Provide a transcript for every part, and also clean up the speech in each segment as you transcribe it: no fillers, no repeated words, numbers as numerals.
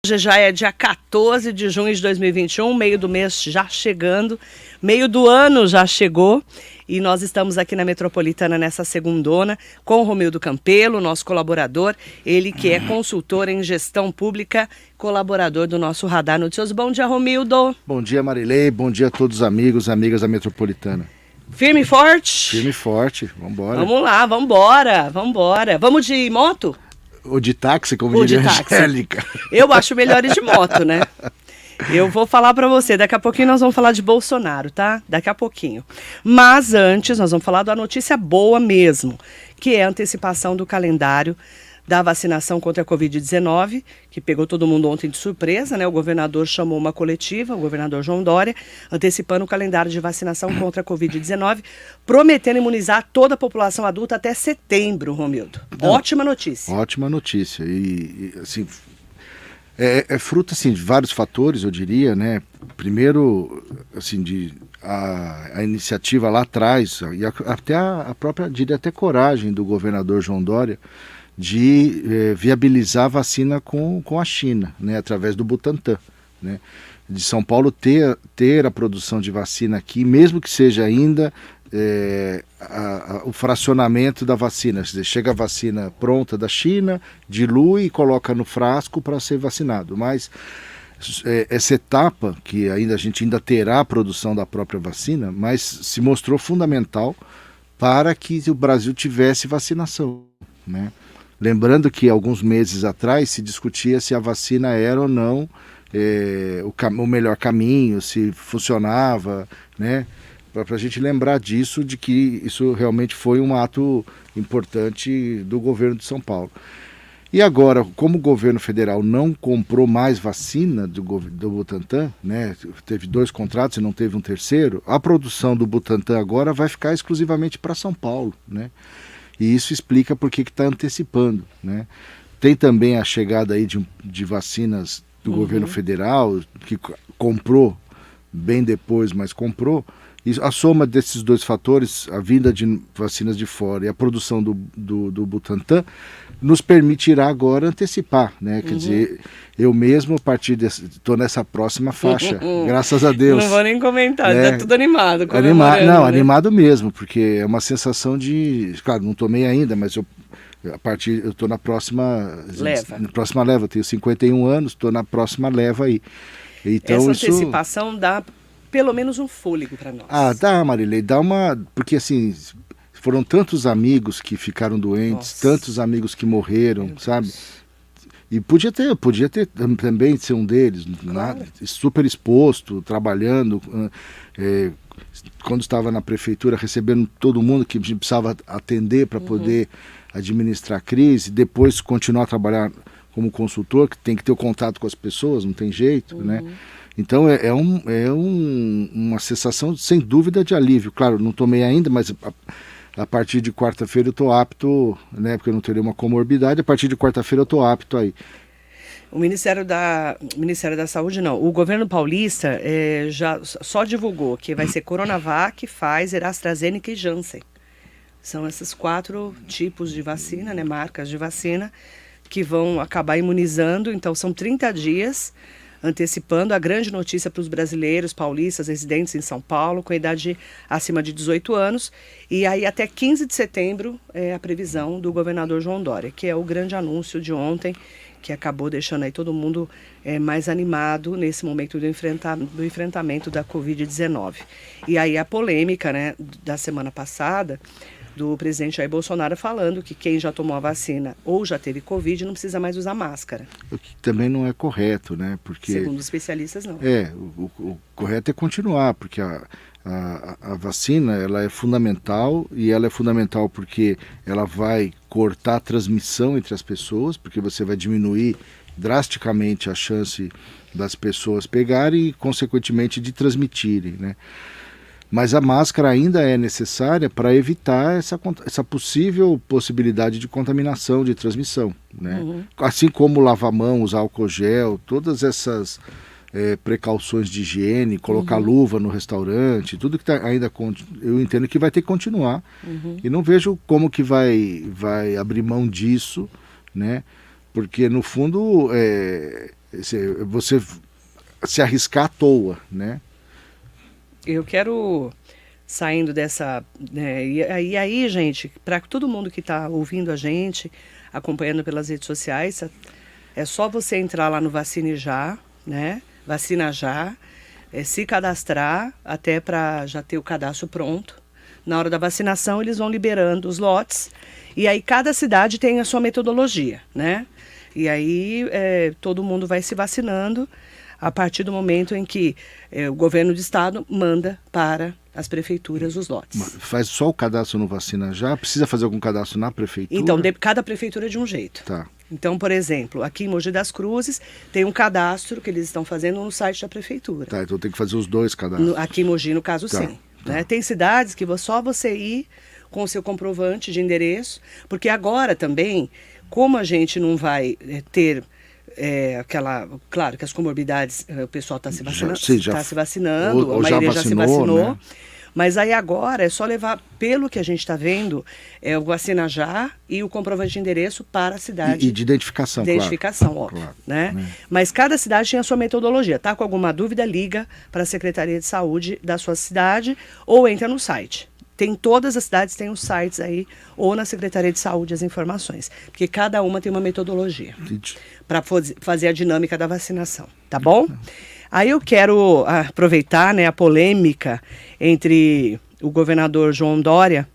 Hoje já é dia 14 de junho de 2021, meio do mês já chegando, meio do ano já chegou e nós estamos aqui na Metropolitana nessa segundona com o Romildo Campelo, nosso colaborador, ele que é consultor em gestão pública, colaborador do nosso Radar Noticioso. Bom dia, Romildo. Bom dia, Marilei, bom dia a todos os amigos e amigas da Metropolitana. Firme e forte? Firme e forte, vambora. Vamos lá, vambora. Vamos de moto? Ou de táxi, como diria a Angélica. Eu acho melhor ir de moto, né? Eu vou falar para você, daqui a pouquinho nós vamos falar de Bolsonaro, tá? Daqui a pouquinho. Mas antes, nós vamos falar da notícia boa mesmo, que é a antecipação do calendário da vacinação contra a Covid-19, que pegou todo mundo ontem de surpresa, né? O governador chamou uma coletiva, o governador João Dória, antecipando o calendário de vacinação contra a Covid-19, prometendo imunizar toda a população adulta até setembro, Romildo. Ótima notícia. Ótima notícia. E assim, é fruto assim, de vários fatores, eu diria, né? Primeiro, assim, a iniciativa lá atrás, e até a própria, diria até coragem do governador João Dória, de viabilizar a vacina com a China, né, através do Butantan, né, de São Paulo ter a produção de vacina aqui, mesmo que seja ainda o fracionamento da vacina, chega a vacina pronta da China, dilui e coloca no frasco para ser vacinado, mas essa etapa, que a gente ainda terá a produção da própria vacina, mas se mostrou fundamental para que o Brasil tivesse vacinação, né? Lembrando que alguns meses atrás se discutia se a vacina era ou não o melhor caminho, se funcionava, né? Para a gente lembrar disso, de que isso realmente foi um ato importante do governo de São Paulo. E agora, como o governo federal não comprou mais vacina do Butantan, né? Teve 2 contratos e não teve um terceiro, a produção do Butantan agora vai ficar exclusivamente para São Paulo, né? E isso explica por que está antecipando, né? Tem também a chegada aí de vacinas do governo federal, que comprou bem depois, mas comprou. E a soma desses 2 fatores, a vinda de vacinas de fora e a produção do Butantan, nos permitirá agora antecipar, né? Quer dizer, eu mesmo, a partir estou nessa próxima faixa, graças a Deus. Não vou nem comentar, tá tudo animado. Animado mesmo, porque é uma sensação de... Claro, não tomei ainda, mas eu estou na próxima leva, eu tenho 51 anos, estou na próxima leva aí. Então, essa antecipação dá pelo menos um fôlego para nós. Dá, Marilei, dá uma... Porque assim... Foram tantos amigos que ficaram doentes, tantos amigos que morreram, sabe? E podia ter também ser um deles, claro. Super exposto, trabalhando, quando estava na prefeitura, recebendo todo mundo que precisava atender para poder administrar a crise, depois continuar a trabalhar como consultor, que tem que ter o contato com as pessoas, não tem jeito, né? Então uma sensação, sem dúvida, de alívio. Claro, não tomei ainda, mas... A partir de quarta-feira eu estou apto, né, porque eu não teria uma comorbidade, a partir de quarta-feira eu estou apto aí. O Ministério da Saúde não, o governo paulista já só divulgou que vai ser Coronavac, Pfizer, AstraZeneca e Janssen. São esses 4 tipos de vacina, né, marcas de vacina, que vão acabar imunizando, então são 30 dias, antecipando a grande notícia para os brasileiros, paulistas, residentes em São Paulo, com idade acima de 18 anos. E aí até 15 de setembro é a previsão do governador João Dória, que é o grande anúncio de ontem, que acabou deixando aí todo mundo mais animado nesse momento do enfrentamento da Covid-19. E aí a polêmica, né, da semana passada, do presidente Jair Bolsonaro falando que quem já tomou a vacina ou já teve Covid não precisa mais usar máscara. O que também não é correto, né? Porque, segundo os especialistas, não. O correto é continuar, porque a vacina, ela é fundamental, e ela é fundamental porque ela vai cortar a transmissão entre as pessoas, porque você vai diminuir drasticamente a chance das pessoas pegarem e, consequentemente, de transmitirem, né? Mas a máscara ainda é necessária para evitar essa possível possibilidade de contaminação, de transmissão, né? Assim como lavar a mão, usar álcool gel, todas essas precauções de higiene, colocar luva no restaurante, tudo que eu entendo que vai ter que continuar. E não vejo como que vai abrir mão disso, né? porque no fundo você se arriscar à toa, né? Eu quero, saindo dessa... né, e aí, gente, para todo mundo que está ouvindo a gente, acompanhando pelas redes sociais, é só você entrar lá no Vacine Já, né? Vacina Já, se cadastrar, até para já ter o cadastro pronto. Na hora da vacinação, eles vão liberando os lotes. E aí, cada cidade tem a sua metodologia, né? E aí, todo mundo vai se vacinando a partir do momento em que o governo do estado manda para as prefeituras os lotes. Faz só o cadastro no Vacina Já? Precisa fazer algum cadastro na prefeitura? Então, cada prefeitura é de um jeito. Tá. Então, por exemplo, aqui em Mogi das Cruzes, tem um cadastro que eles estão fazendo no site da prefeitura. Tá, então tem que fazer os 2 cadastros. Aqui em Mogi, no caso, Tá, sim. tá. Né? Tem cidades que só você ir com o seu comprovante de endereço, porque agora também, como a gente não vai ter claro que as comorbidades, o pessoal está se vacinando, se vacinando, ou a maioria já se vacinou. Né? Mas aí agora é só levar, pelo que a gente está vendo, o Vacina Já e o comprovante de endereço para a cidade. E de identificação, Identificação, claro. óbvio. Claro, né? Mas cada cidade tem a sua metodologia. Tá com alguma dúvida, liga para a Secretaria de Saúde da sua cidade ou entra no site. Todas as cidades têm os sites aí, ou na Secretaria de Saúde as informações. Porque cada uma tem uma metodologia para fazer a dinâmica da vacinação, tá bom? Aí eu quero aproveitar, né, a polêmica entre o governador João Dória,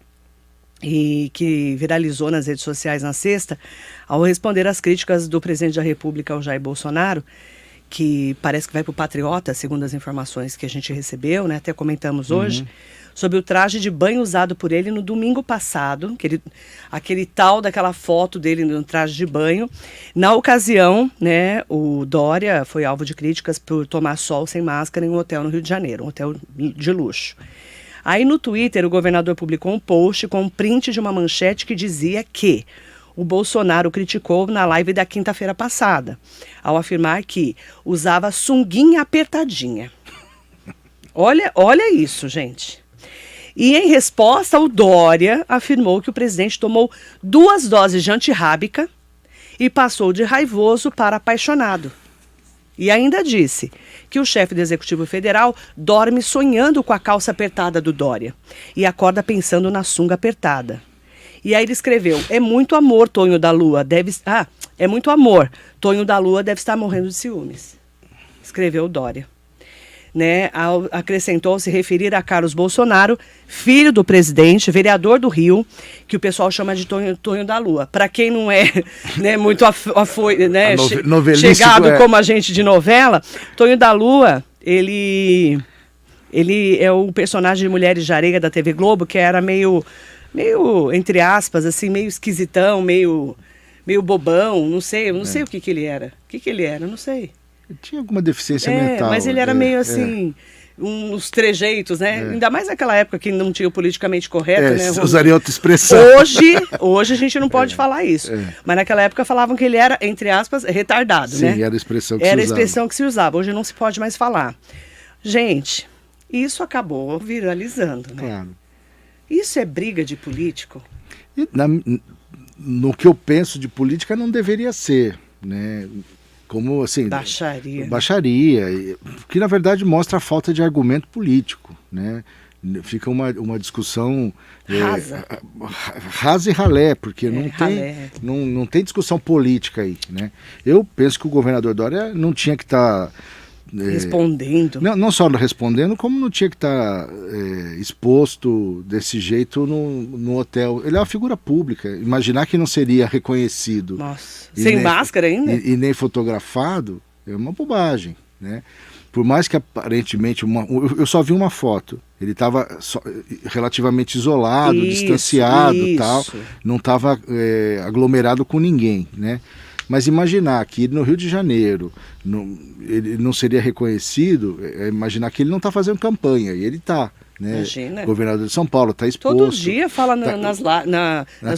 e que viralizou nas redes sociais na sexta, ao responder às críticas do presidente da República, o Jair Bolsonaro, que parece que vai para o Patriota, segundo as informações que a gente recebeu, né, até comentamos hoje, sobre o traje de banho usado por ele no domingo passado, aquele tal daquela foto dele no traje de banho. Na ocasião, né, o Dória foi alvo de críticas por tomar sol sem máscara em um hotel no Rio de Janeiro, um hotel de luxo. Aí no Twitter o governador publicou um post com um print de uma manchete que dizia que o Bolsonaro criticou na live da quinta-feira passada, ao afirmar que usava sunguinha apertadinha. Olha isso, gente. E em resposta, o Dória afirmou que o presidente tomou 2 doses de antirrábica e passou de raivoso para apaixonado. E ainda disse que o chefe do Executivo Federal dorme sonhando com a calça apertada do Dória e acorda pensando na sunga apertada. E aí ele escreveu: é muito amor, Tonho da Lua é muito amor, Tonho da Lua deve estar morrendo de ciúmes. Escreveu o Dória. Né, acrescentou se referir a Carlos Bolsonaro, filho do presidente, vereador do Rio, que o pessoal chama de Tonho da Lua. Para quem não é, né, muito chegado como a gente de novela, Tonho da Lua, ele é o personagem de Mulheres de Areia da TV Globo, que era meio, entre aspas, assim, meio esquisitão, meio bobão, não sei o que ele era. O que ele era, não sei. Tinha alguma deficiência mental. Mas ele era meio assim, uns trejeitos, né? Ainda mais naquela época que não tinha o politicamente correto, né? Usaria outra expressão. Hoje a gente não pode falar isso. Mas naquela época falavam que ele era, entre aspas, retardado, né? Sim, era a expressão que se usava. Era a expressão que se usava. Hoje não se pode mais falar. Gente, isso acabou viralizando, né? Claro. Isso é briga de político? No que eu penso de política, não deveria ser, né? Como assim, baixaria, que na verdade mostra a falta de argumento político, né? Fica uma discussão rasa e ralé, porque não tem discussão política aí, né? Eu penso que o governador Dória não tinha que estar respondendo. Não só respondendo, como não tinha que estar exposto desse jeito no hotel. Ele é uma figura pública. Imaginar que não seria reconhecido. Nossa, sem máscara ainda? E nem fotografado, é uma bobagem, né? Por mais que aparentemente... eu só vi uma foto. Ele estava relativamente isolado, distanciado e tal. Não estava aglomerado com ninguém, né? Mas imaginar que no Rio de Janeiro ele não seria reconhecido, imaginar que ele não está fazendo campanha, e ele está. Né? Imagina. Governador de São Paulo está exposto. Todo dia fala nas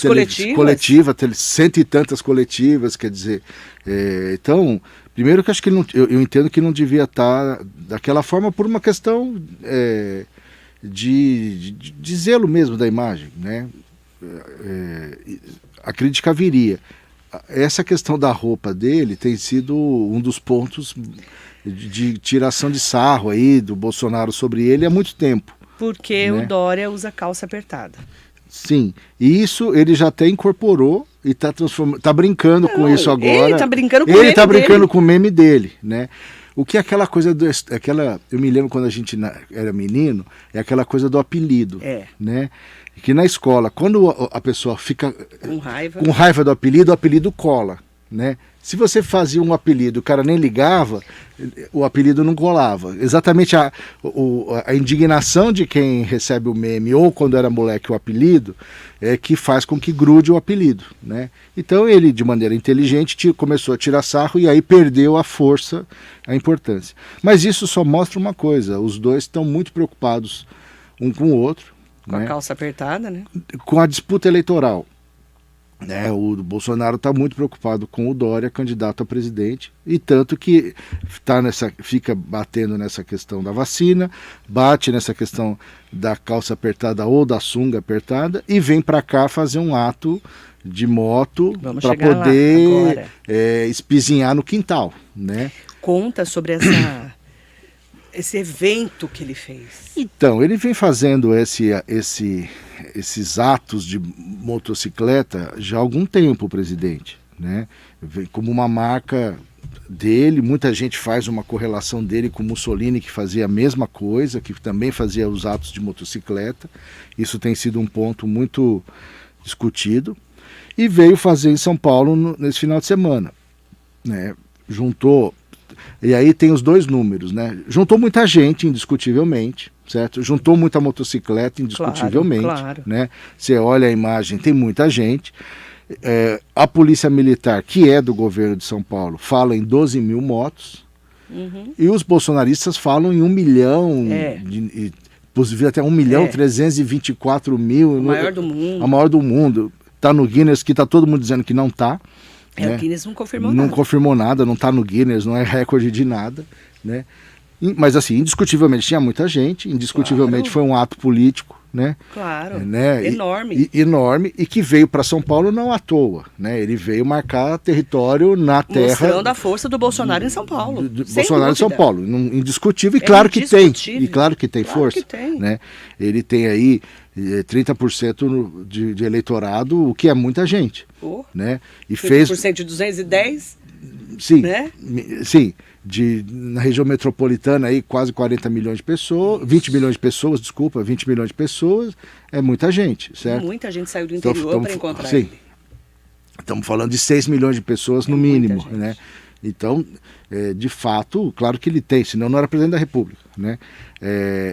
coletivas. Coletiva, 100 e tantas coletivas, quer dizer. Então, primeiro que acho que eu entendo que não devia estar daquela forma por uma questão de zelo mesmo da imagem, né? A crítica viria. essa questão da roupa dele tem sido um dos pontos de tiração de sarro aí do Bolsonaro sobre ele há muito tempo. Porque né? o Dória usa calça apertada. Sim, e isso ele já até incorporou e está brincando com isso agora. Ele está brincando com o meme dele. Ele está brincando com o meme dele, né? O que é aquela coisa eu me lembro quando a gente era menino, é aquela coisa do apelido, né? Que na escola, quando a pessoa fica com raiva do apelido, o apelido cola, né? Se você fazia um apelido, o cara nem ligava, o apelido não colava. Exatamente a indignação de quem recebe o meme, ou quando era moleque o apelido, é que faz com que grude o apelido, né? Então ele, de maneira inteligente, começou a tirar sarro e aí perdeu a força, a importância. Mas isso só mostra uma coisa, os dois estão muito preocupados um com o outro. Com a calça apertada, né? Com a disputa eleitoral. O Bolsonaro está muito preocupado com o Dória, candidato a presidente, e tanto que fica batendo nessa questão da vacina, bate nessa questão da calça apertada ou da sunga apertada, e vem para cá fazer um ato de moto para poder espizinhar no quintal. Né? Conta sobre esse evento que ele fez. Então, ele vem fazendo esses atos de motocicleta já há algum tempo, o presidente, né? Vem como uma marca dele, muita gente faz uma correlação dele com Mussolini, que fazia a mesma coisa, que também fazia os atos de motocicleta. Isso tem sido um ponto muito discutido. E veio fazer em São Paulo nesse final de semana, né? Juntou... E aí tem os dois números, né? Juntou muita gente, indiscutivelmente, certo? Juntou muita motocicleta, indiscutivelmente, claro. Né? Você olha a imagem, tem muita gente. A Polícia Militar, que é do governo de São Paulo, fala em 12 mil motos. E os bolsonaristas falam em 1 milhão, inclusive até 1.324.000. A maior do mundo. A maior do mundo. Está no Guinness, que está todo mundo dizendo que não está. O Guinness não confirmou nada. Não confirmou nada, não está no Guinness, não é recorde de nada, né? Mas assim, indiscutivelmente tinha muita gente, indiscutivelmente foi um ato político, né? Claro, né? enorme. Enorme, e que veio para São Paulo não à toa, né? Ele veio marcar território na terra... Mostrando a força do Bolsonaro em São Paulo. Bolsonaro em São Paulo, indiscutível, e claro que tem. E claro que tem força. Que tem. Né? Ele tem aí 30% de eleitorado, o que é muita gente. Né? E 30% de 210? Sim, né? Sim. Na região metropolitana aí quase 40 milhões de pessoas, 20 milhões de pessoas, 20 milhões de pessoas, é muita gente, certo? Muita gente saiu do interior para encontrar ele. Estamos falando de 6 milhões de pessoas no mínimo, né? Então, de fato, claro que ele tem, senão não era presidente da República, né?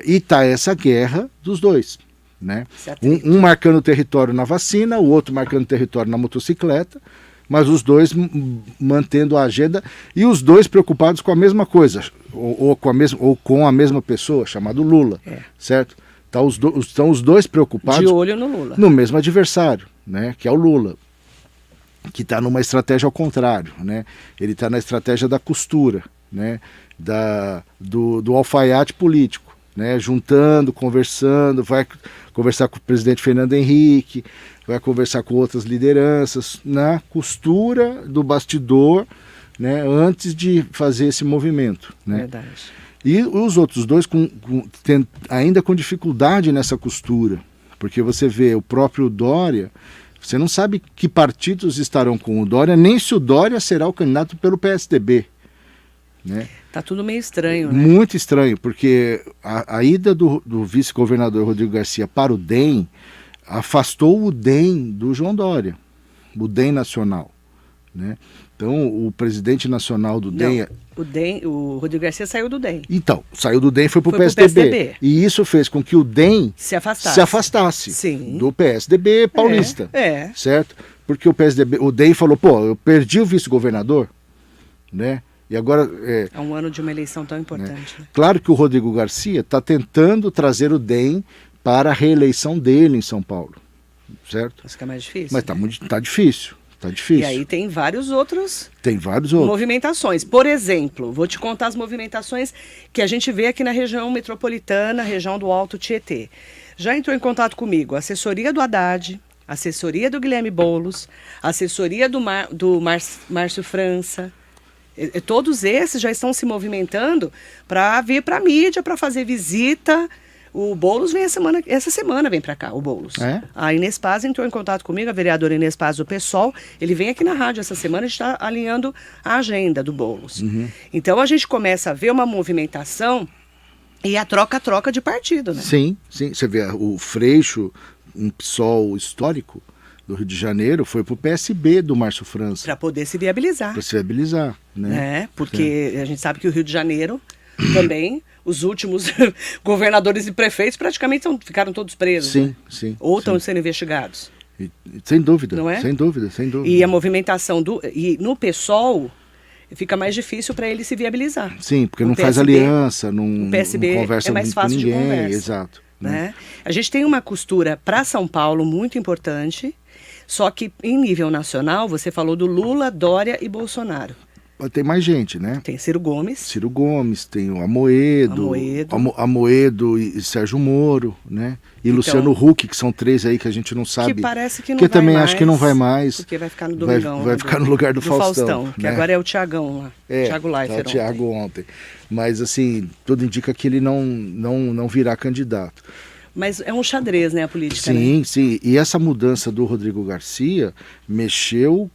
E está essa guerra dos dois, né? Um marcando território na vacina, o outro marcando território na motocicleta, mas os dois mantendo a agenda e os dois preocupados com a mesma coisa, ou com a mesma pessoa, chamado Lula, certo? Estão os dois preocupados... De olho no Lula. No mesmo adversário, né? Que é o Lula, que está numa estratégia ao contrário, né? Ele está na estratégia da costura, né? Do alfaiate político, né? Juntando, conversando, vai conversar com o presidente Fernando Henrique, vai conversar com outras lideranças na costura do bastidor, né, antes de fazer esse movimento. Né? Verdade. E os outros dois ainda com dificuldade nessa costura, porque você vê o próprio Dória, você não sabe que partidos estarão com o Dória, nem se o Dória será o candidato pelo PSDB. Né? Tá tudo meio estranho, né? Muito estranho, porque a ida do vice-governador Rodrigo Garcia para o DEM afastou o DEM do João Dória, o DEM nacional, né? Então, o presidente nacional do DEM... O Rodrigo Garcia saiu do DEM. Então, saiu do DEM e foi para o PSDB. E isso fez com que o DEM se afastasse do PSDB paulista, certo? Porque o DEM falou, eu perdi o vice-governador, né? E agora... É um ano de uma eleição tão importante. Né? Claro que o Rodrigo Garcia está tentando trazer o DEM para a reeleição dele em São Paulo, certo? Isso que é mais difícil. Mas tá difícil, tá difícil. E aí tem vários outros... Tem vários outros. Movimentações. Por exemplo, vou te contar as movimentações que a gente vê aqui na região metropolitana, região do Alto Tietê. Já entrou em contato comigo a assessoria do Haddad, assessoria do Guilherme Boulos, assessoria do Márcio França. Todos esses já estão se movimentando para vir para a mídia, para fazer visita. O Boulos vem essa semana vem para cá, o Boulos. É? A Inês Paz entrou em contato comigo, a vereadora Inês Paz do PSOL. Ele vem aqui na rádio essa semana, a gente está alinhando a agenda do Boulos. Então a gente começa a ver uma movimentação e a troca de partido, né? Sim, sim. Você vê o Freixo, um PSOL histórico do Rio de Janeiro, foi para o PSB do Márcio França. Para poder se viabilizar. Para se viabilizar, né? Porque a gente sabe que o Rio de Janeiro também, os últimos governadores e prefeitos praticamente ficaram todos presos. Sim, né? sim. Ou estão sendo investigados. Sem dúvida, não é? Sem dúvida. E a movimentação e no PSOL fica mais difícil para ele se viabilizar. Sim, porque o não PSB, faz aliança, não, o PSB não conversa é mais muito com fácil ninguém. de conversa. Exato. Né? A gente tem uma costura para São Paulo muito importante, só que em nível nacional, você falou do Lula, Dória e Bolsonaro. Tem mais gente, né? Tem Ciro Gomes. Ciro Gomes, tem o Amoedo e Sérgio Moro, né? E então, Luciano Huck, que são três aí que a gente não sabe. Que parece que não que vai também mais, acho que não vai mais. Porque vai ficar no Domingão. Vai ficar no lugar do Faustão. Que né? agora é o Thiagão lá. Thiago Leifert. O Thiago ontem. Mas assim, tudo indica que ele não virá candidato. Mas é um xadrez, né, a política, sim, né? Sim. E essa mudança do Rodrigo Garcia mexeu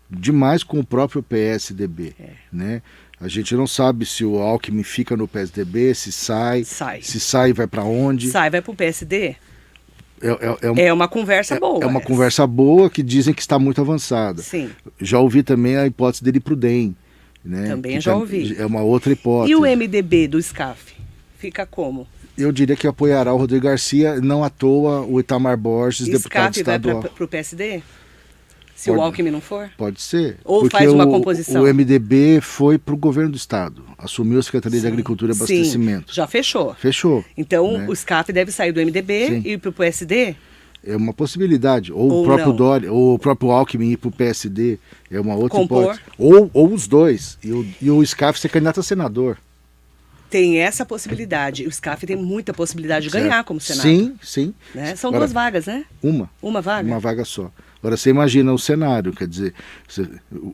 demais com o próprio PSDB, né? A gente não sabe se o Alckmin fica no PSDB, se sai. Se sai, vai para onde? Vai para o PSD? É uma conversa boa. É uma conversa boa que dizem que está muito avançada. Sim. Já ouvi também a hipótese dele para o DEM. Né? Também já ouvi. É uma outra hipótese. E o MDB do SCAF? Fica como? Eu diria que apoiará o Rodrigo Garcia, não à toa o Itamar Borges, deputado estadual. Vai para o PSD? Se o Alckmin não for? Pode ser. Ou faz uma composição? O MDB foi para o governo do estado, assumiu a Secretaria de Agricultura e Abastecimento. Já fechou. Fechou. Então o SCAF deve sair do MDB e ir para o PSD? É uma possibilidade. Ou o próprio Dória, ou o próprio Alckmin ir para o PSD, é uma outra hipótese. Ou os dois. E o SCAF ser candidato a senador. Tem essa possibilidade. O SCAF tem muita possibilidade de ganhar como senador. Sim. Né? São duas vagas, né? Uma vaga? Uma vaga só. Agora, você imagina o cenário, quer dizer,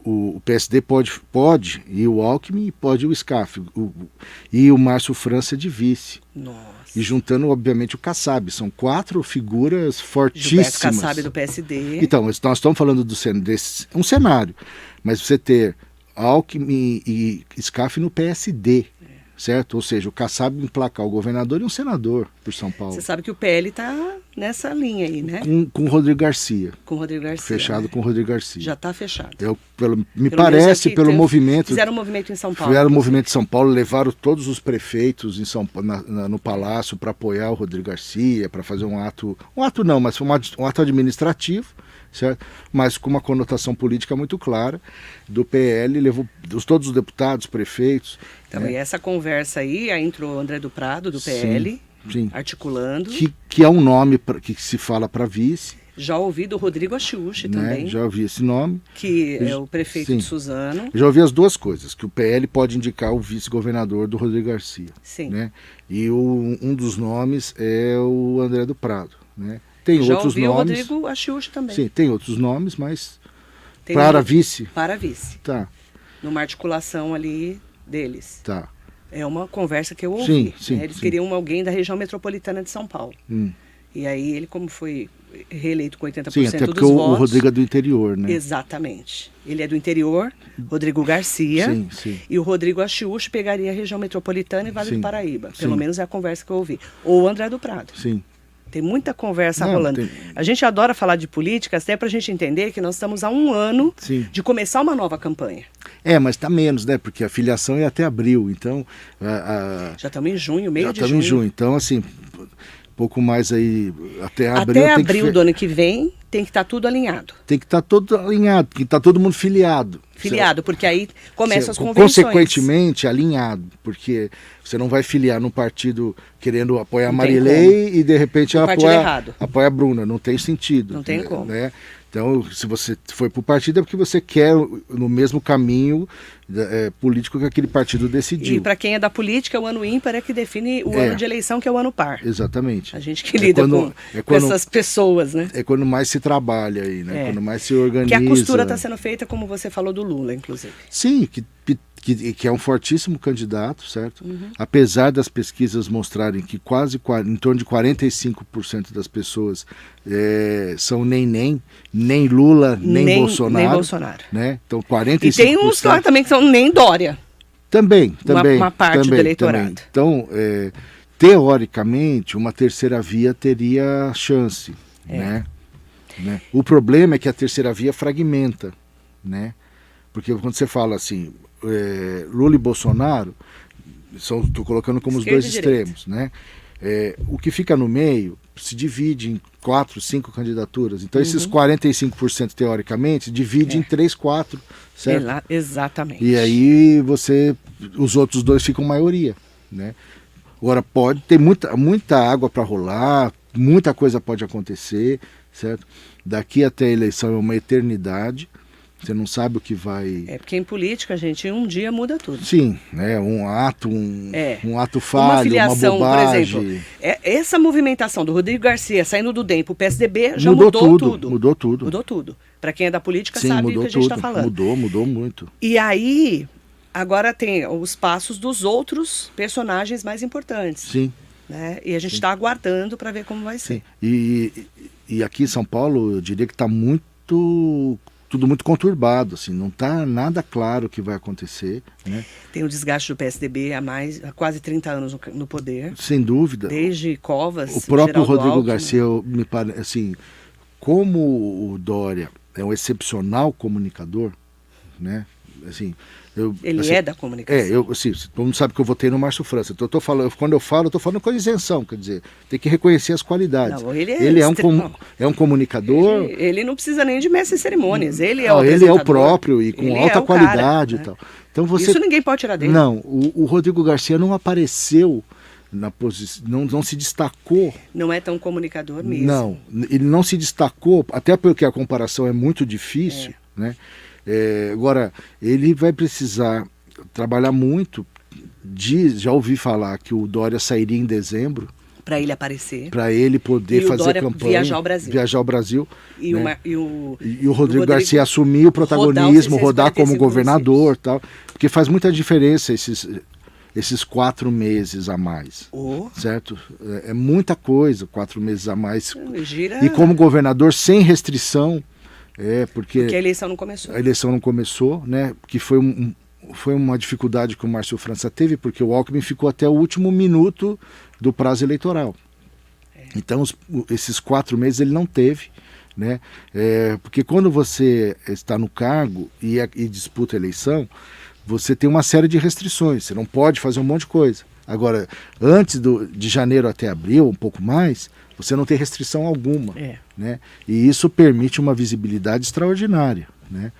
o PSD pode ir o Alckmin e pode ir o SCAF. E o Márcio França de vice. Nossa. E juntando, obviamente, o Kassab. São 4 figuras fortíssimas. Gilberto Kassab do PSD. Então, nós estamos falando desse um cenário. Mas você ter Alckmin e SCAF no PSD. Certo? Ou seja, o Kassab emplacar o governador e um senador por São Paulo. Você sabe que o PL está nessa linha aí, né? Com o Rodrigo Garcia. Com o Rodrigo Garcia. Fechado, né? Com o Rodrigo Garcia. Já está fechado. Me parece, pelo movimento... Fizeram um movimento em São Paulo. Fizeram um movimento em São Paulo, levaram todos os prefeitos em no Palácio para apoiar o Rodrigo Garcia, para fazer um ato... Um ato não, mas foi um ato administrativo, certo? Mas com uma conotação política muito clara do PL, levou todos os deputados, prefeitos. Então, e essa conversa aí entrou o André do Prado, do PL, sim. articulando. Que é um nome que se fala para vice. Já ouvi do Rodrigo Achiuchi também. Já ouvi esse nome. Que é o prefeito de Suzano. Já ouvi as duas coisas, que o PL pode indicar o vice-governador do Rodrigo Garcia. Sim. Né? E um dos nomes é o André do Prado, né? Tem outros nomes. Já ouvi o Rodrigo Achiuchi também. Sim, tem outros nomes, mas para vice. Para vice. Tá. Numa articulação ali deles. Tá. É uma conversa que eu ouvi. Sim, Eles queriam alguém da região metropolitana de São Paulo. E aí ele, como foi reeleito com 80% sim, até porque dos votos... o Rodrigo é do interior, né? Exatamente. Ele é do interior, Rodrigo Garcia. Sim. E o Rodrigo Achiuchi pegaria a região metropolitana e Vale do Paraíba. Pelo menos é a conversa que eu ouvi. Ou o André do Prado. Sim. Tem muita conversa rolando. A gente adora falar de política, até para a gente entender que nós estamos há um ano de começar uma nova campanha. Mas está menos, né? Porque a filiação é até abril, então... Já estamos em junho, meio de junho. Já estamos em junho, então assim, pouco mais aí, até abril... Até abril do ano que vem tem que estar tudo alinhado. Tem que estar tudo alinhado, tem que estar todo mundo filiado. Porque aí começam as convenções. Consequentemente, alinhado, porque você não vai filiar num partido querendo apoiar a Marilei e de repente apoia a Bruna. Não tem sentido. Não tem como. Né? Então, se você foi para o partido é porque você quer no mesmo caminho político que aquele partido decidiu. E para quem é da política, o ano ímpar é que define o ano de eleição, que é o ano par. Exatamente. A gente que lida com essas pessoas, né? É quando mais se trabalha aí, né? Quando mais se organiza. Que a costura está sendo feita, como você falou, do Lula, inclusive. Sim, que é um fortíssimo candidato, certo? Apesar das pesquisas mostrarem que em torno de 45% das pessoas são nem Lula, nem Bolsonaro. Nem Bolsonaro. Né? Então, 45%. E tem uns lá também que são nem Dória. Também. Uma parte do eleitorado. Também. Então, teoricamente, uma terceira via teria chance, né? O problema é que a terceira via fragmenta, né? Porque quando você fala assim, Lula e Bolsonaro, estou colocando como esquerda os dois extremos, né? O que fica no meio se divide em 4, 5 candidaturas. Então, esses 45%, teoricamente, divide em 3, 4, certo? Exatamente. E aí os outros dois ficam maioria, né? Agora, pode ter muita água para rolar, muita coisa pode acontecer, certo? Daqui até a eleição é uma eternidade. Você não sabe o que vai... porque em política, gente, um dia muda tudo. Sim, né? Um ato falho, uma filiação, bobagem. Por exemplo, essa movimentação do Rodrigo Garcia saindo do DEM para o PSDB já mudou tudo. Mudou tudo. Mudou tudo. Para quem é da política sabe o que a gente está falando. Mudou muito. E aí, agora tem os passos dos outros personagens mais importantes. Sim. Né? E a gente está aguardando para ver como vai ser. E aqui em São Paulo, eu diria que está tudo muito conturbado, assim, não está nada claro o que vai acontecer, né? Tem o desgaste do PSDB há quase 30 anos no poder. Sem dúvida. Desde Covas, o próprio Geraldo Rodrigo Alckmin. Garcia, me parece, assim, como o Dória é um excepcional comunicador, né? Assim, ele é da comunicação. Todo mundo sabe que eu votei no Márcio França. Então, quando eu falo, eu estou falando com a isenção, quer dizer, tem que reconhecer as qualidades. Não, ele é um comunicador. Ele não precisa nem de mestre de cerimônias. Ele é o próprio e com alta qualidade, cara, e tal. Então, isso ninguém pode tirar dele. Não, o Rodrigo Garcia não apareceu na posição, não se destacou. Não é tão comunicador mesmo. Não, ele não se destacou, até porque a comparação é muito difícil, né? Agora, ele vai precisar trabalhar muito. Já ouvi falar que o Dória sairia em dezembro. Para ele aparecer. Para ele poder fazer Dória campanha. Viajar ao Brasil. E, né? e o Rodrigo Garcia assumir o protagonismo, rodar como governador. Tal, porque faz muita diferença esses 4 meses a mais. Certo? É muita coisa, 4 meses a mais. E como governador, sem restrição. Porque a eleição não começou. A eleição não começou, né? Que foi uma dificuldade que o Márcio França teve, porque o Alckmin ficou até o último minuto do prazo eleitoral. Então, esses 4 meses ele não teve, né? Porque quando você está no cargo e disputa a eleição, você tem uma série de restrições, você não pode fazer um monte de coisa. Agora, antes de janeiro até abril, um pouco mais, você não tem restrição alguma, né? E isso permite uma visibilidade extraordinária, né?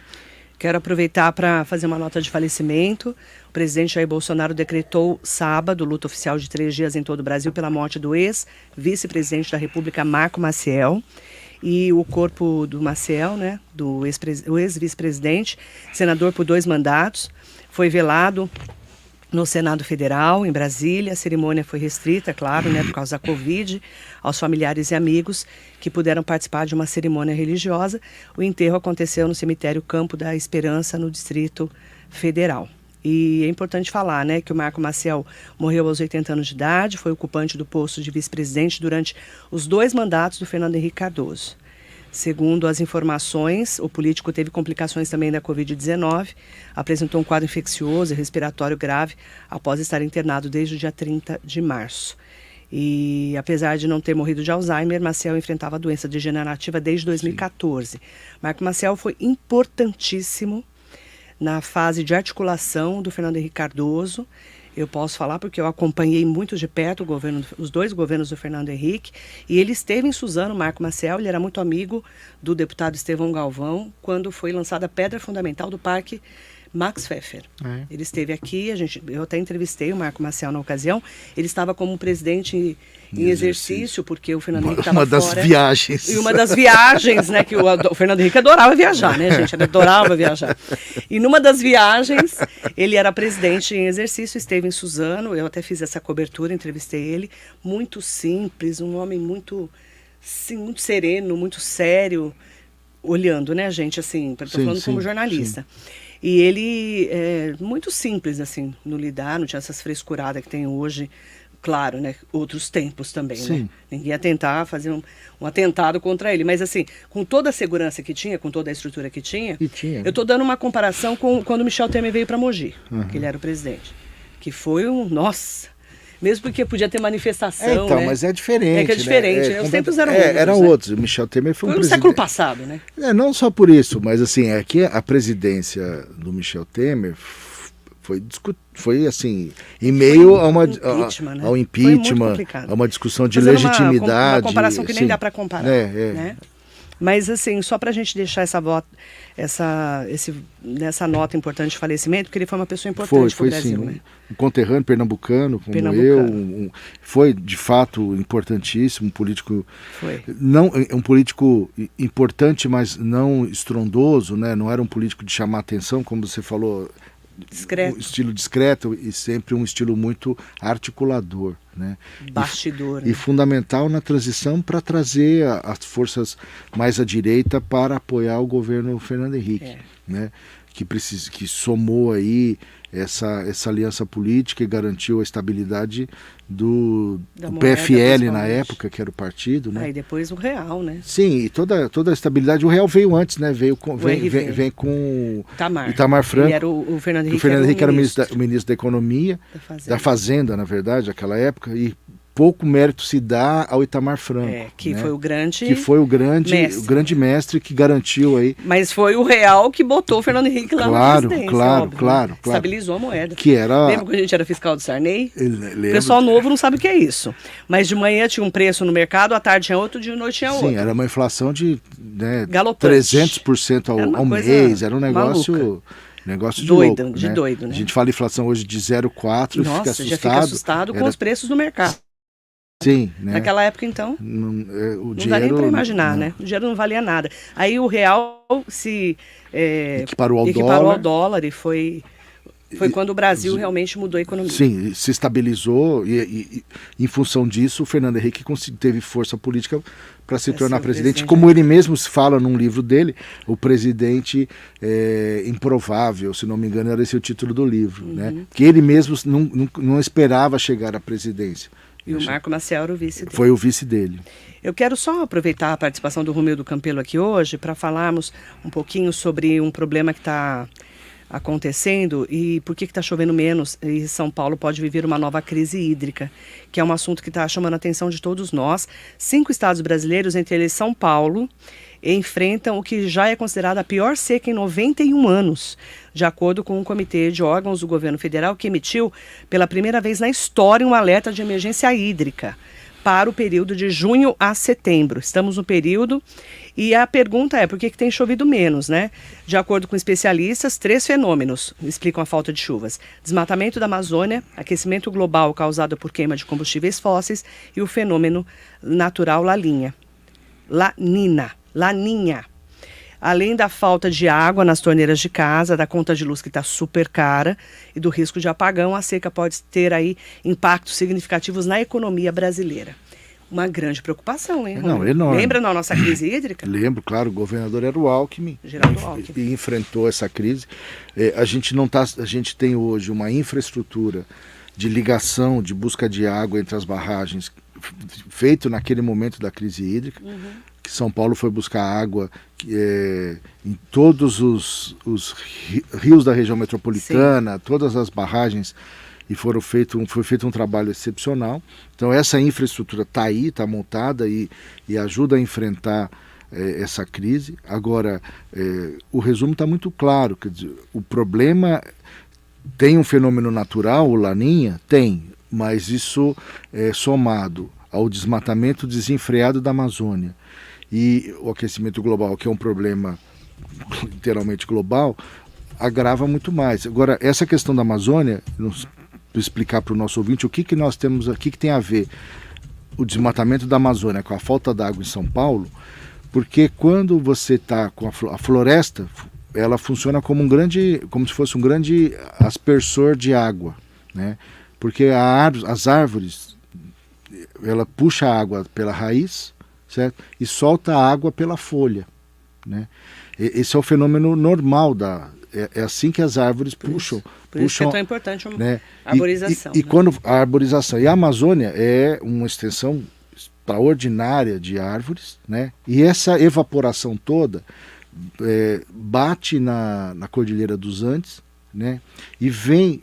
Quero aproveitar para fazer uma nota de falecimento. O presidente Jair Bolsonaro decretou sábado luto oficial de 3 dias em todo o Brasil pela morte do ex-vice-presidente da República, Marco Maciel. E o corpo do Maciel, né, do ex-vice-presidente, senador por 2 mandatos, foi velado no Senado Federal, em Brasília. A cerimônia foi restrita, claro, né, por causa da Covid, aos familiares e amigos que puderam participar de uma cerimônia religiosa. O enterro aconteceu no cemitério Campo da Esperança, no Distrito Federal. E é importante falar, né, que o Marco Maciel morreu aos 80 anos de idade, foi ocupante do posto de vice-presidente durante os 2 mandatos do Fernando Henrique Cardoso. Segundo as informações, o político teve complicações também da Covid-19, apresentou um quadro infeccioso e respiratório grave após estar internado desde o dia 30 de março. E apesar de não ter morrido de Alzheimer, Maciel enfrentava a doença degenerativa desde 2014. Marco Maciel foi importantíssimo na fase de articulação do Fernando Henrique Cardoso. Eu posso falar porque eu acompanhei muito de perto os 2 governos do Fernando Henrique, e ele esteve em Suzano, Marco Maciel, ele era muito amigo do deputado Estevão Galvão, quando foi lançada a pedra fundamental do Parque Max Pfeffer. É. Ele esteve aqui, eu até entrevistei o Marco Maciel na ocasião. Ele estava como presidente em exercício, porque o Fernando Henrique estava fora. Uma das viagens. E uma das viagens, né, que o Fernando Henrique adorava viajar, né, gente? Ele adorava viajar. E numa das viagens, ele era presidente em exercício, esteve em Suzano, eu até fiz essa cobertura, entrevistei ele. Muito simples, um homem muito, sim, muito sereno, muito sério, olhando, né, gente, assim, tô falando como jornalista. Sim. E ele é muito simples, assim, no lidar, não tinha essas frescuradas que tem hoje. Claro, né? Outros tempos também, né? Ninguém ia tentar fazer um atentado contra ele. Mas, assim, com toda a segurança que tinha, com toda a estrutura que tinha, eu estou dando uma comparação com quando o Michel Temer veio para Mogi, que ele era o presidente. Que foi nossa... Mesmo porque podia ter manifestação, então, né? Mas é diferente. É que é diferente. Né? Os tempos eram outros. Eram outros. O Michel Temer foi um presidente... no século passado, né? Não só por isso, mas assim, é que a presidência do Michel Temer foi assim, em meio ao impeachment, a uma discussão de legitimidade. Uma comparação que nem dá para comparar. Né? Mas, assim, só para a gente deixar nessa nota importante de falecimento, porque ele foi uma pessoa importante para o Brasil. Sim, né? Um conterrâneo pernambucano, como eu, foi de fato importantíssimo, um político, um político importante, mas não estrondoso, né? Não era um político de chamar atenção, como você falou, discreto. Um estilo discreto e sempre um estilo muito articulador, né? Bastidor. E fundamental na transição para trazer as forças mais à direita para apoiar o governo Fernando Henrique, né? Que somou aí essa aliança política e garantiu a estabilidade do PFL na época, que era o partido, né? E depois o Real, né? Sim, e toda a estabilidade. O Real veio antes, né? Vem com Itamar Franco. Ele era o Fernando Henrique. O Fernando Henrique era o ministro da Economia, da Fazenda, na verdade, naquela época, e pouco mérito se dá ao Itamar Franco. Que né? foi o grande mestre que garantiu aí. Mas foi o Real que botou o Fernando Henrique lá na presidência. Claro. Estabilizou a moeda. Lembra quando a gente era fiscal do Sarney? O pessoal novo não sabe o que é isso. Mas de manhã tinha um preço no mercado, à tarde tinha outro, de noite tinha outro. Sim, era uma inflação de 300% ao mês. Era um negócio... Negócio de louco, de doido, né? A gente fala inflação hoje de 0,4 e fica assustado. Já fica assustado com os preços do mercado. Sim, né? Naquela época, então, não dá nem para imaginar, né? O dinheiro não valia nada. Aí o real se equiparou ao dólar e foi quando o Brasil realmente mudou a economia. Sim, se estabilizou e em função disso, o Fernando Henrique teve força política para se tornar presidente. Como ele mesmo fala num livro dele, o presidente improvável, se não me engano, era esse o título do livro, né? Que ele mesmo não esperava chegar à presidência. E o Marco Maciel era o vice dele. Foi o vice dele. Eu quero só aproveitar a participação do Romildo Campelo aqui hoje para falarmos um pouquinho sobre um problema que está acontecendo e por que está chovendo menos e São Paulo pode viver uma nova crise hídrica, que é um assunto que está chamando a atenção de todos nós. 5 estados brasileiros, entre eles São Paulo, enfrentam o que já é considerada a pior seca em 91 anos, de acordo com um comitê de órgãos do governo federal que emitiu pela primeira vez na história um alerta de emergência hídrica para o período de junho a setembro. Estamos no período e a pergunta é por que tem chovido menos, né? De acordo com especialistas, 3 fenômenos explicam a falta de chuvas: desmatamento da Amazônia, aquecimento global causado por queima de combustíveis fósseis e o fenômeno natural Laninha. Além da falta de água nas torneiras de casa, da conta de luz que está super cara e do risco de apagão, a seca pode ter aí impactos significativos na economia brasileira. Uma grande preocupação, hein? Enorme. Lembra da nossa crise hídrica? Lembro, claro, o governador era o Alckmin. Geraldo Alckmin. E enfrentou essa crise. A gente tem hoje uma infraestrutura de ligação, de busca de água entre as barragens, feito naquele momento da crise hídrica. Que São Paulo foi buscar água em todos os rios da região metropolitana, todas as barragens, e foi feito um trabalho excepcional. Então essa infraestrutura está aí, está montada e ajuda a enfrentar essa crise. Agora, o resumo está muito claro, quer dizer, o problema tem um fenômeno natural, o Laninha? Tem, mas isso é somado ao desmatamento desenfreado da Amazônia e o aquecimento global, que é um problema literalmente global, agrava muito mais. Agora, essa questão da Amazônia, para explicar para o nosso ouvinte o que nós temos, o que tem a ver o desmatamento da Amazônia com a falta d'água em São Paulo, porque quando você está com a floresta, ela funciona como como se fosse um grande aspersor de água, né? Porque as árvores, ela puxa a água pela raiz, certo? E solta a água pela folha, né? Esse é o fenômeno normal é assim que as árvores puxam. Por isso que é tão importante né? A arborização. E quando a arborização. E a Amazônia é uma extensão extraordinária de árvores, né? E essa evaporação toda bate na Cordilheira dos Andes, né? E vem,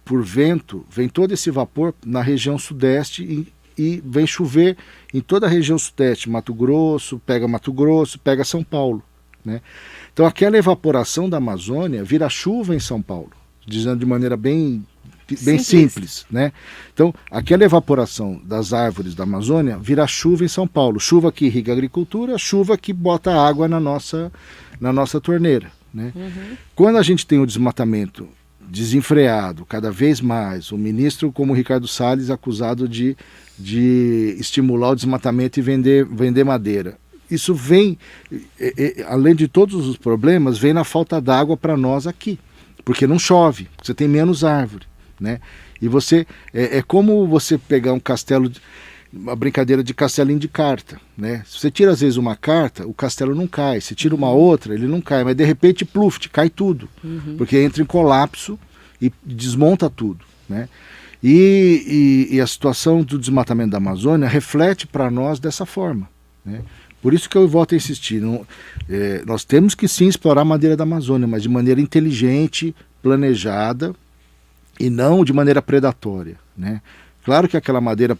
por vento, vem todo esse vapor na região sudeste e vem chover em toda a região sudeste, Mato Grosso, pega São Paulo, né? Então aquela evaporação da Amazônia vira chuva em São Paulo, dizendo de maneira bem simples, né? Então aquela evaporação das árvores da Amazônia vira chuva em São Paulo, chuva que irriga a agricultura, chuva que bota água na nossa torneira, né? Quando a gente tem o desmatamento desenfreado cada vez mais, o ministro como o Ricardo Salles acusado de estimular o desmatamento e vender madeira. Isso vem, além de todos os problemas, vem na falta d'água para nós aqui, porque não chove, você tem menos árvore, né? E você, é como você pegar um castelo, uma brincadeira de castelinho de carta, né? Se você tira às vezes uma carta, o castelo não cai, se tira uma outra, ele não cai, mas de repente, pluft, cai tudo, porque entra em colapso e desmonta tudo, né? E a situação do desmatamento da Amazônia reflete para nós dessa forma, né? Por isso que eu volto a insistir, nós temos que sim explorar a madeira da Amazônia, mas de maneira inteligente, planejada e não de maneira predatória, né? Claro que aquela madeira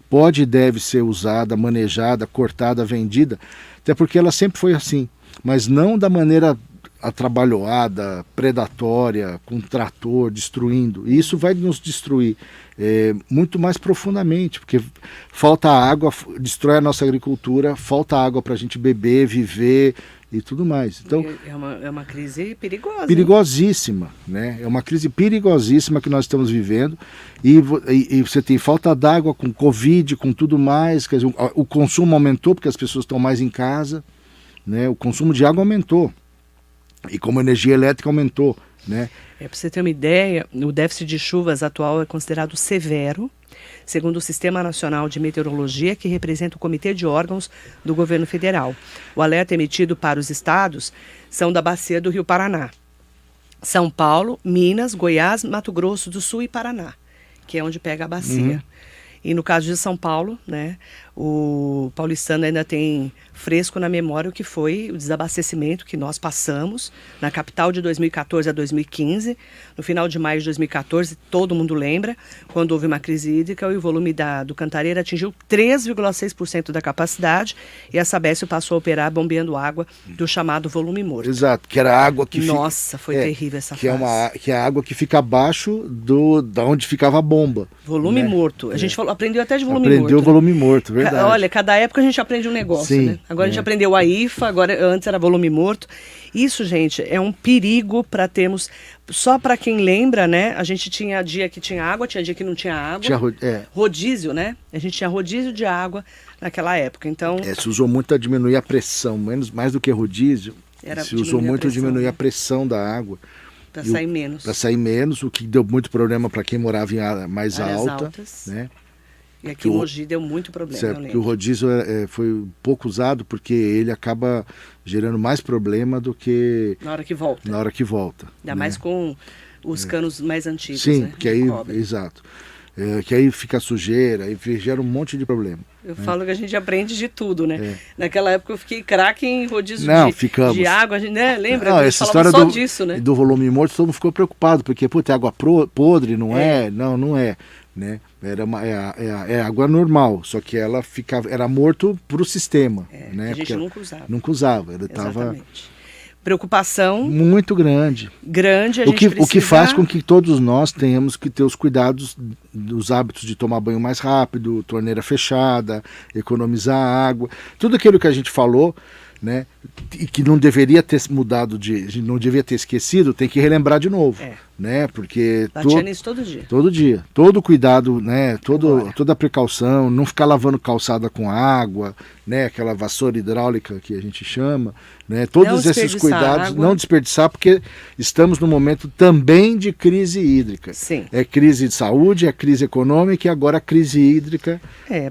pode e deve ser usada, manejada, cortada, vendida, até porque ela sempre foi assim, mas não da maneira atrabalhoada, predatória, com trator, destruindo. E isso vai nos destruir muito mais profundamente, porque falta água, destrói a nossa agricultura, falta água para a gente beber, viver e tudo mais. Então, é uma crise perigosa. Perigosíssima, né? É uma crise perigosíssima que nós estamos vivendo e você tem falta d'água com Covid, com tudo mais, quer dizer, o consumo aumentou porque as pessoas estão mais em casa, né? O consumo de água aumentou. E como a energia elétrica aumentou, né? Para você ter uma ideia, o déficit de chuvas atual é considerado severo, segundo o Sistema Nacional de Meteorologia, que representa o Comitê de Órgãos do Governo Federal. O alerta emitido para os estados são da bacia do Rio Paraná, São Paulo, Minas, Goiás, Mato Grosso do Sul e Paraná, que é onde pega a bacia. E no caso de São Paulo, né, o paulistano ainda tem fresco na memória o que foi o desabastecimento que nós passamos na capital de 2014 a 2015. No final de maio de 2014, todo mundo lembra, quando houve uma crise hídrica e o volume do Cantareira atingiu 3,6% da capacidade e a Sabesp passou a operar bombeando água do chamado volume morto. Exato, que era a água que Nossa, foi terrível essa fase. Que é a água que fica abaixo da onde ficava a bomba. Volume morto. A gente aprendeu até de volume morto. Aprendeu o volume morto, verdade. Olha, cada época a gente aprende um negócio, Sim, né? Agora a gente aprendeu a IFA, antes era volume morto. Isso, gente, é um perigo para termos... Só para quem lembra, né? A gente tinha dia que tinha água, tinha dia que não tinha água. Rodízio, né? A gente tinha rodízio de água naquela época, então... se usou muito para diminuir a pressão, mais do que rodízio. Se usou muito para diminuir a pressão da água. Para sair menos. Para sair menos, o que deu muito problema para quem morava em área mais alta, né? E aqui em Mogi deu muito problema, certo, eu lembro. O rodízio foi pouco usado porque ele acaba gerando mais problema do que... Na hora que volta. Ainda mais com os canos mais antigos, sim, né? Que aí, exato. Que aí fica sujeira, aí gera um monte de problema. Eu falo que a gente aprende de tudo, né? Naquela época eu fiquei craque em rodízio de água, a gente, né? Lembra? A gente falava só disso, né? Do volume morto, todo mundo ficou preocupado, porque, é água podre, não é? Não, não é. Né? É água normal, só que ela era morto para o sistema. Né? Que a gente nunca usava. Nunca usava, ela estava... Preocupação muito grande. O que faz com que todos nós tenhamos que ter os cuidados dos hábitos de tomar banho mais rápido, torneira fechada, economizar água, tudo aquilo que a gente falou né? E que não deveria ter mudado não devia ter esquecido, tem que relembrar de novo, né? Porque batia nisso todo dia. Todo cuidado, né? Toda a precaução, não ficar lavando calçada com água, né? Aquela vassoura hidráulica que a gente chama, né? Todos esses cuidados, não desperdiçar, porque estamos num momento também de crise hídrica. Sim. É crise de saúde, é crise econômica e agora crise hídrica.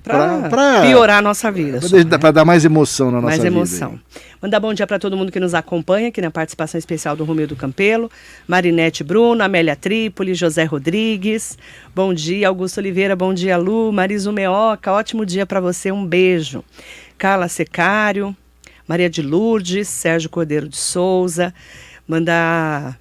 Para piorar a nossa vida. Para dar mais emoção na nossa vida. Mais emoção. Mandar bom dia para todo mundo que nos acompanha aqui na participação especial do Romildo Campelo, Marinete Bruno, Amélia Trípoli, José Rodrigues. Bom dia, Augusto Oliveira, bom dia, Lu, Mariso Meoca, ótimo dia para você, um beijo. Carla Secário, Maria de Lourdes, Sérgio Cordeiro de Souza, mandar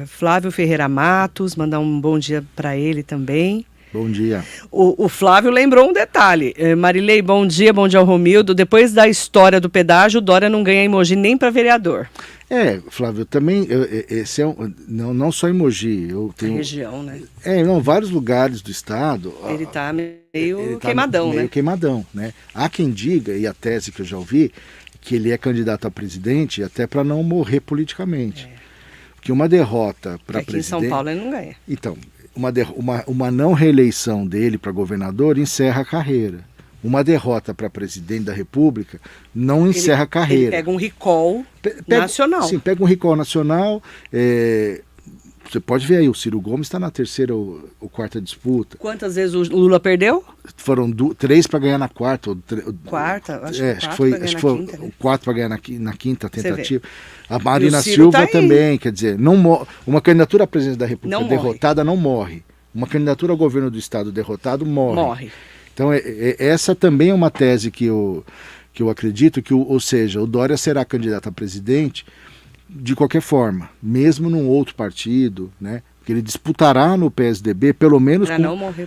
Flávio Ferreira Matos, mandar um bom dia para ele também. Bom dia. O Flávio lembrou um detalhe. Marilei, bom dia ao Romildo. Depois da história do pedágio, o Dória não ganha em Mogi nem para vereador. Flávio, também, esse não só em Mogi, eu tenho... A região, né? Vários lugares do estado... Ele está meio queimadão, né? Meio queimadão, né? Há quem diga, e a tese que eu já ouvi, que ele é candidato a presidente até para não morrer politicamente. Porque uma derrota para presidente... Aqui em São Paulo ele não ganha. Então, uma não reeleição dele para governador encerra a carreira. Uma derrota para presidente da República não encerra a carreira. Ele pega um recall nacional. Sim, pega um recall nacional. Você pode ver aí, o Ciro Gomes está na terceira ou quarta disputa. Quantas vezes o Lula perdeu? Foram 3 para ganhar na quarta. Quarta? Acho que foi 4 para ganhar na quinta tentativa. A Marina tá Silva também, quer dizer, uma candidatura à presidência da República derrotada não morre. Uma candidatura ao governo do estado derrotado morre. Então, essa também é uma tese que eu acredito, ou seja, o Dória será candidato a presidente de qualquer forma, mesmo num outro partido, né? Que ele disputará no PSDB, pelo menos,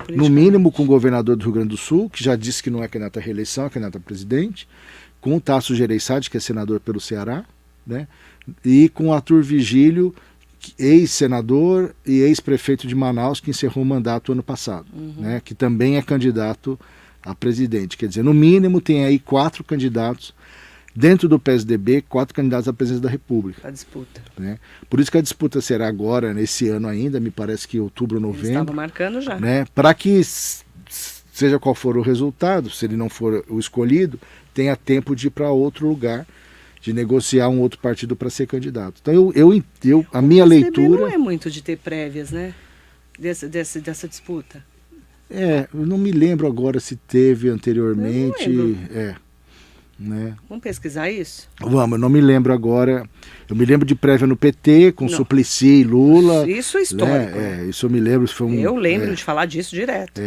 no mínimo, com o governador do Rio Grande do Sul, que já disse que não é candidato à reeleição, é candidato a presidente, com o Tasso Gereissati, que é senador pelo Ceará, né? E com o Arthur Vigílio, ex-senador e ex-prefeito de Manaus, que encerrou o mandato ano passado, né? Que também é candidato a presidente. Quer dizer, no mínimo tem aí 4 candidatos dentro do PSDB, 4 candidatos à presidência da República. A disputa. Né? Por isso que a disputa será agora, nesse ano ainda, me parece que outubro, novembro. Eles estavam marcando já. Né? Para que, seja qual for o resultado, se ele não for o escolhido, tenha tempo de ir para outro lugar, de negociar um outro partido para ser candidato. Então, a minha leitura... não é muito de ter prévias, né? Dessa disputa. Eu não me lembro agora se teve anteriormente. Eu não lembro. Né? Vamos pesquisar isso? Vamos, eu não me lembro agora. Eu me lembro de prévia no PT, com Suplicy e Lula. Isso é histórico. Né? Isso eu me lembro. Eu lembro de falar disso direto.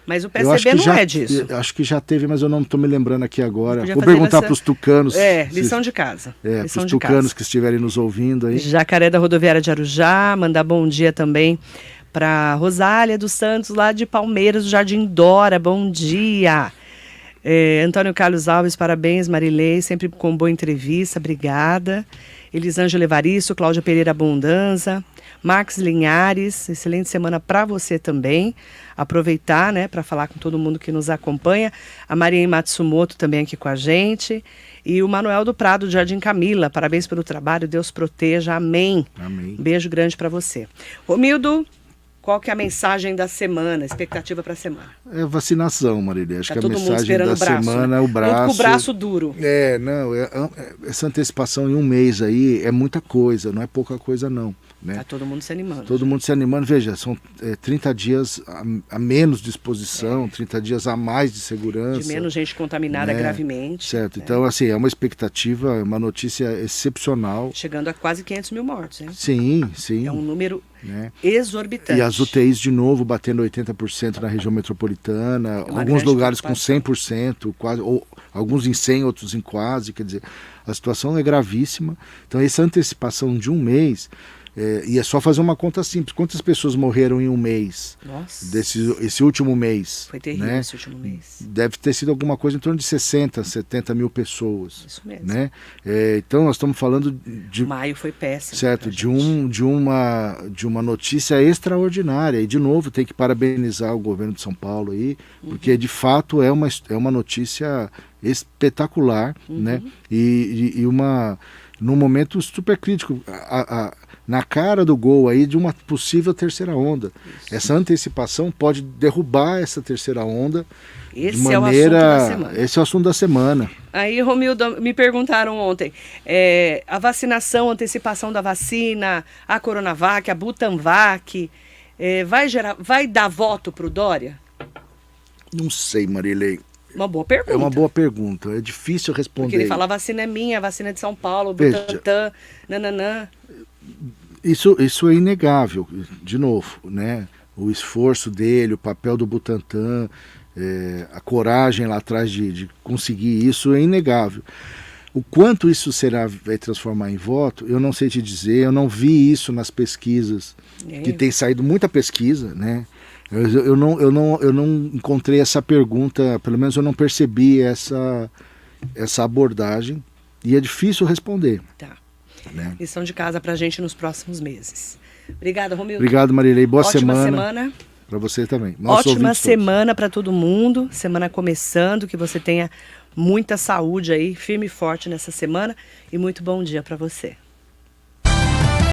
Mas o PSDB não é disso. Acho que já teve, mas eu não estou me lembrando aqui agora. Vou perguntar para os tucanos. Lição de casa. Para os tucanos que estiverem nos ouvindo aí. Jacaré da Rodoviária de Arujá, mandar bom dia também para Rosália dos Santos, lá de Palmeiras, do Jardim Dora. Bom dia. Antônio Carlos Alves, parabéns, Marilei, sempre com boa entrevista, obrigada. Elisângela Evaristo, Cláudia Pereira Abundanza, Max Linhares, excelente semana para você também. Aproveitar, né, para falar com todo mundo que nos acompanha. A Maria Matsumoto também aqui com a gente. E o Manuel do Prado, de Jardim Camila, parabéns pelo trabalho, Deus proteja, amém. Amém. Beijo grande para você. Romildo, qual que é a mensagem da semana, expectativa para a semana? É vacinação, Marília. Acho que a mensagem da semana é o braço. Muito com o braço duro. Essa antecipação em um mês aí é muita coisa, não é pouca coisa não. Né? Tá todo mundo se animando. Todo mundo se animando. Veja, são 30 dias a menos de exposição, 30 dias a mais de segurança. De menos gente contaminada gravemente. Certo. Então, assim, é uma expectativa, uma notícia excepcional. Chegando a quase 500 mil mortos, hein? Sim. É um número exorbitante. E as UTIs, de novo, batendo 80% na região metropolitana. Alguns lugares com 100%, quase, ou alguns em 100%, outros em quase. Quer dizer, a situação é gravíssima. Então, essa antecipação de um mês... E é só fazer uma conta simples. Quantas pessoas morreram em um mês? Nossa. Esse último mês? Foi terrível, né? esse último mês. Deve ter sido alguma coisa em torno de 60, 70 mil pessoas. Isso mesmo. Né? Então nós estamos falando de... Maio foi péssimo. Certo, de uma notícia extraordinária. E, de novo, tem que parabenizar o governo de São Paulo aí, porque, de fato, é uma notícia espetacular, né? E num momento super crítico, na cara do gol aí de uma possível terceira onda. Isso. Essa antecipação pode derrubar essa terceira onda esse de maneira... é o assunto da semana. Esse é o assunto da semana. Aí, Romildo, me perguntaram ontem, a vacinação, a antecipação da vacina, a Coronavac, a Butanvac, vai dar voto para o Dória? Não sei, Marilei. Uma boa pergunta. É uma boa pergunta, é difícil responder. Porque ele fala, a vacina é minha, a vacina é de São Paulo, Butantan, nananã. Isso é inegável, de novo, né? O esforço dele, o papel do Butantan, a coragem lá atrás de conseguir isso é inegável. O quanto isso vai transformar em voto, eu não sei te dizer, eu não vi isso nas pesquisas, que tem saído muita pesquisa, né? Eu não encontrei essa pergunta, pelo menos eu não percebi essa abordagem, e é difícil responder. Tá. Né? Lição de casa pra gente nos próximos meses. Obrigada, Romildo. Obrigado, Marilei. Boa semana. Ótima semana. Para você também. Ótima semana para todo mundo. Semana começando, que você tenha muita saúde aí, firme e forte nessa semana. E muito bom dia para você.